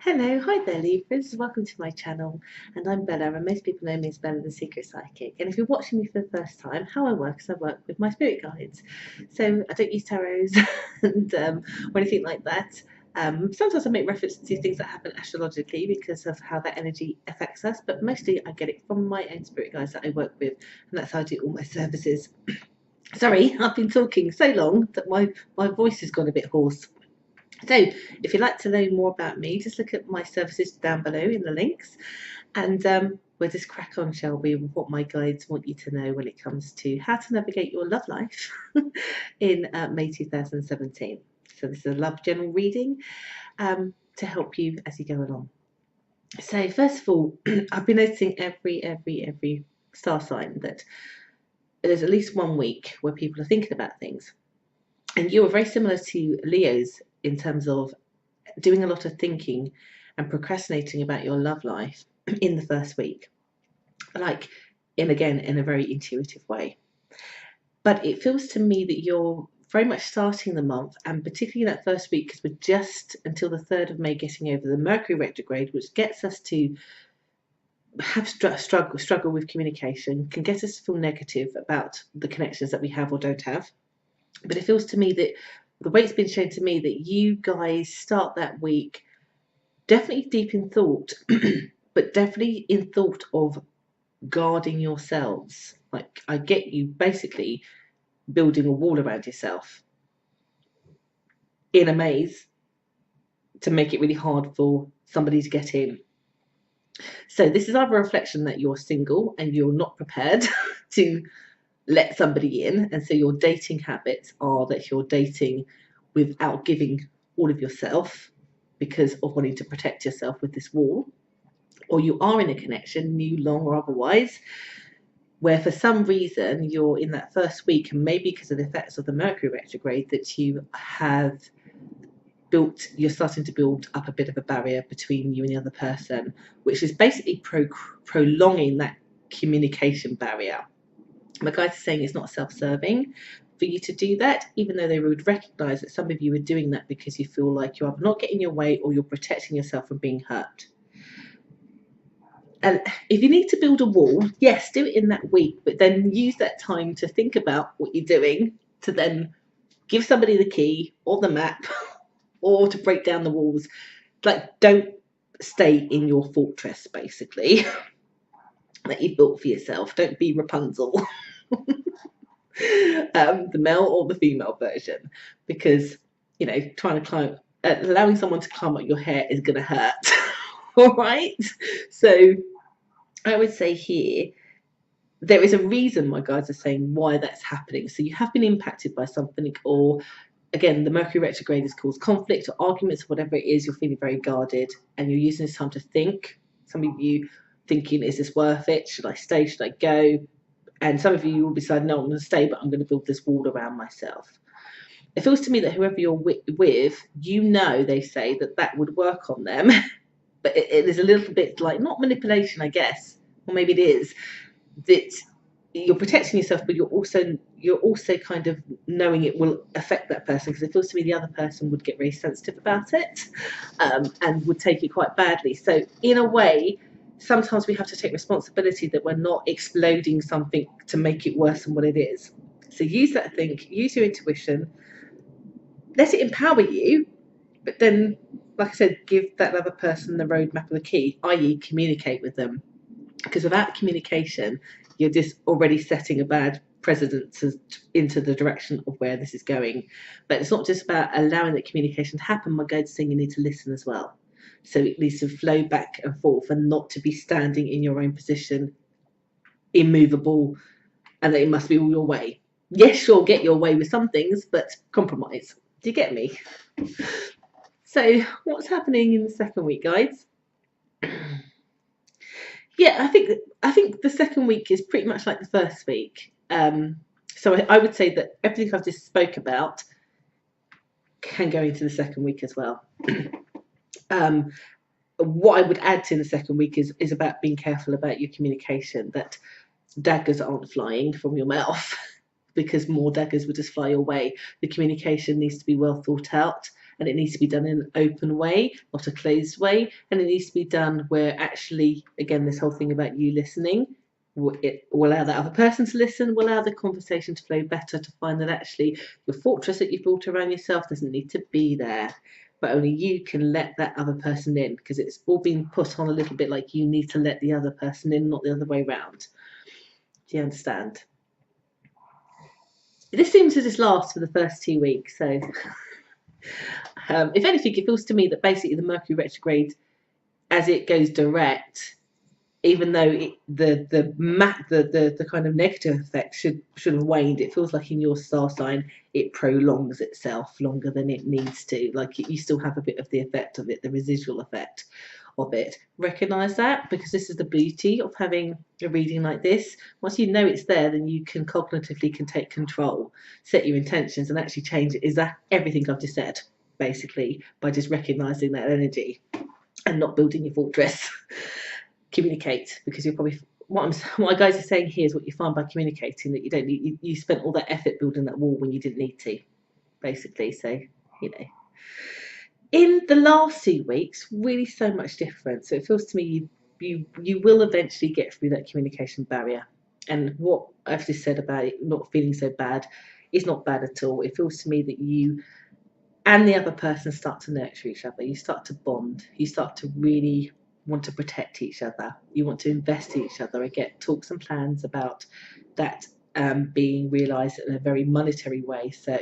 Hello, hi there Libras, welcome to my channel, and I'm Bella, and most people know me as Bella the Secret Psychic. And if you're watching me for the first time, how I work is I work with my spirit guides. So I don't use tarots and or anything like that. Sometimes I make reference to things that happen astrologically because of how that energy affects us, but mostly I get it from my own spirit guides that I work with, and that's how I do all my services. Sorry, I've been talking so long that my voice has gone a bit hoarse. So, if you'd like to know more about me, just look at my services down below in the links, and we'll just crack on, shall we, with what my guides want you to know when it comes to how to navigate your love life in May 2017. So, this is a love general reading to help you as you go along. So, first of all, I've been noticing every star sign that there's at least 1 week where people are thinking about things. And you are very similar to Leo's in terms of doing a lot of thinking and procrastinating about your love life in the first week, like in a very intuitive way. But it feels to me that you're very much starting the month, and particularly that first week, because we're just until the 3rd of May getting over the Mercury retrograde, which gets us to have struggle with communication, can get us to feel negative about the connections that we have or don't have. But it feels to me that the way it's been shown to me that you guys start that week definitely deep in thought, but definitely in thought of guarding yourselves. Like, I get you basically building a wall around yourself in a maze to make it really hard for somebody to get in. So this is either a reflection that you're single and you're not prepared to let somebody in, and so your dating habits are that you're dating without giving all of yourself because of wanting to protect yourself with this wall, or you are in a connection, new, long, or otherwise, where for some reason you're in that first week, and maybe because of the effects of the Mercury retrograde, that you're starting to build up a bit of a barrier between you and the other person, which is basically prolonging that communication barrier. My guides are saying it's not self-serving for you to do that, even though they would recognise that some of you are doing that because you feel like you're either not getting your way or you're protecting yourself from being hurt. And if you need to build a wall, yes, do it in that week, but then use that time to think about what you're doing, to then give somebody the key or the map or to break down the walls. Like, don't stay in your fortress, basically, that you've built for yourself. Don't be Rapunzel. The male or the female version, because trying to climb, allowing someone to climb up your hair is going to hurt. All right, so I would say here there is a reason my guides are saying why that's happening. So you have been impacted by something, or again, the Mercury retrograde has caused conflict or arguments or whatever it is. You're feeling very guarded and you're using this time to think. Some of you thinking, is this worth it? Should I stay? Should I go? And some of you will decide, no, I'm going to stay, but I'm going to build this wall around myself. It feels to me that whoever you're with, they say that would work on them. But it is a little bit like, not manipulation, I guess, or maybe it is, that you're protecting yourself, but you're also kind of knowing it will affect that person, because it feels to me the other person would get very sensitive about it and would take it quite badly. So in a way, sometimes we have to take responsibility that we're not exploding something to make it worse than what it is. So use that think, use your intuition, let it empower you, but then, like I said, give that other person the roadmap or the key, i.e. communicate with them. Because without communication, you're just already setting a bad precedent into the direction of where this is going. But it's not just about allowing that communication to happen. My guide's saying you need to listen as well. So it needs to flow back and forth and not to be standing in your own position, immovable, and that it must be all your way. Yes, you'll get your way with some things, but compromise. Do you get me? So what's happening in the second week, guys? Yeah, I think the second week is pretty much like the first week. So I would say that everything I've just spoke about can go into the second week as well. What I would add to the second week is about being careful about your communication, that daggers aren't flying from your mouth because more daggers would just fly your way. The communication needs to be well thought out, and it needs to be done in an open way, not a closed way, and it needs to be done where actually, again, this whole thing about you listening, it will allow that other person to listen, will allow the conversation to flow better, to find that actually the fortress that you've built around yourself doesn't need to be there, but only you can let that other person in, because it's all been put on a little bit like you need to let the other person in, not the other way around. Do you understand? This seems to just last for the first 2 weeks, so if anything, it feels to me that basically the Mercury retrograde, as it goes direct, even though the kind of negative effect should have waned, it feels like in your star sign it prolongs itself longer than it needs to. Like you still have a bit of the effect of it, the residual effect of it. Recognize that, because this is the beauty of having a reading like this. Once you know it's there, then you can cognitively take control, set your intentions, and actually change it. Is that everything I've just said, basically, by just recognizing that energy and not building your fortress. Communicate, because you're probably, what guys are saying here is what you find by communicating, that you don't need, you spent all that effort building that wall when you didn't need to, basically. So, you know, in the last 2 weeks, really so much different. So it feels to me you will eventually get through that communication barrier. And what I've just said about it not feeling so bad is not bad at all. It feels to me that you and the other person start to nurture each other. You start to bond. You start to really want to protect each other. You want to invest in each other and get talks and plans about that being realised in a very monetary way. So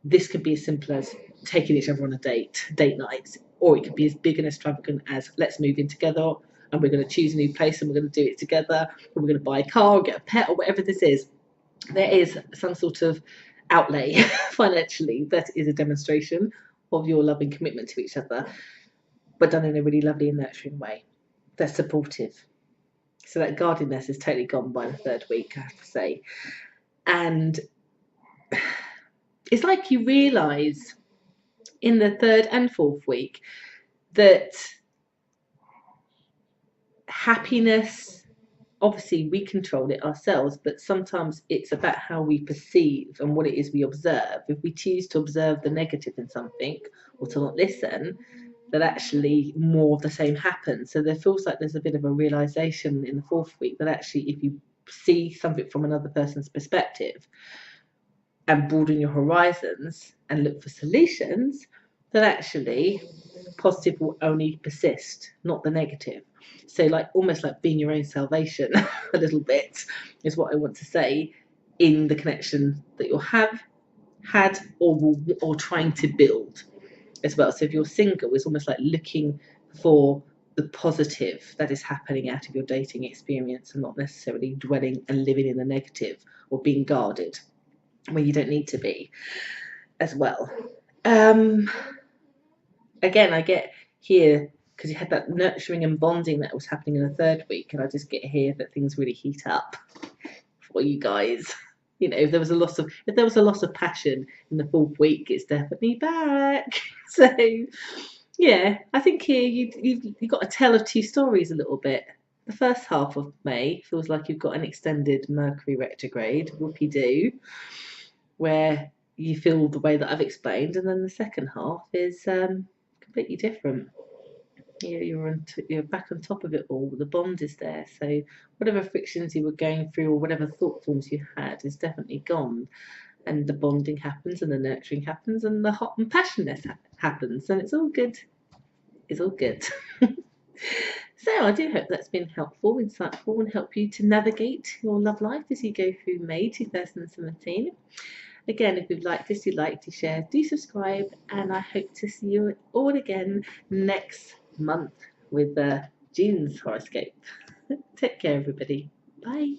this could be as simple as taking each other on a date night, or it could be as big and extravagant as let's move in together and we're going to choose a new place and we're going to do it together, and we're going to buy a car or get a pet or whatever this is. There is some sort of outlay financially that is a demonstration of your loving commitment to each other, but done in a really lovely and nurturing way that's supportive. So that guardedness is totally gone by the 3rd week, I have to say. And it's like you realise in the 3rd and 4th week that happiness, obviously we control it ourselves, but sometimes it's about how we perceive and what it is we observe. If we choose to observe the negative in something or to not listen, that actually more of the same happens. So there feels like there's a bit of a realization in the 4th week that actually if you see something from another person's perspective and broaden your horizons and look for solutions, that actually positive will only persist, not the negative. So like almost like being your own salvation a little bit is what I want to say in the connection that you'll have had or trying to build as well. So if you're single, it's almost like looking for the positive that is happening out of your dating experience and not necessarily dwelling and living in the negative or being guarded where you don't need to be as well. Again, I get here, because you had that nurturing and bonding that was happening in the 3rd week, and I just get here that things really heat up for you guys. You know, if there was a loss of passion in the 4th week, it's definitely back. So yeah, I think here you've got a tale of 2 stories a little bit. The first half of May feels like you've got an extended Mercury retrograde, whoopie-doo, where you feel the way that I've explained, and then the second half is completely different. You're back on top of it all. The bond is there, so whatever frictions you were going through or whatever thought forms you had is definitely gone, and the bonding happens and the nurturing happens and the hot and passionate happens, and it's all good. It's all good. So I do hope that's been helpful, insightful, and help you to navigate your love life as you go through May 2017. Again, if you've liked this, do share, do subscribe, and I hope to see you all again next month with June's horoscope. Take care, everybody. Bye.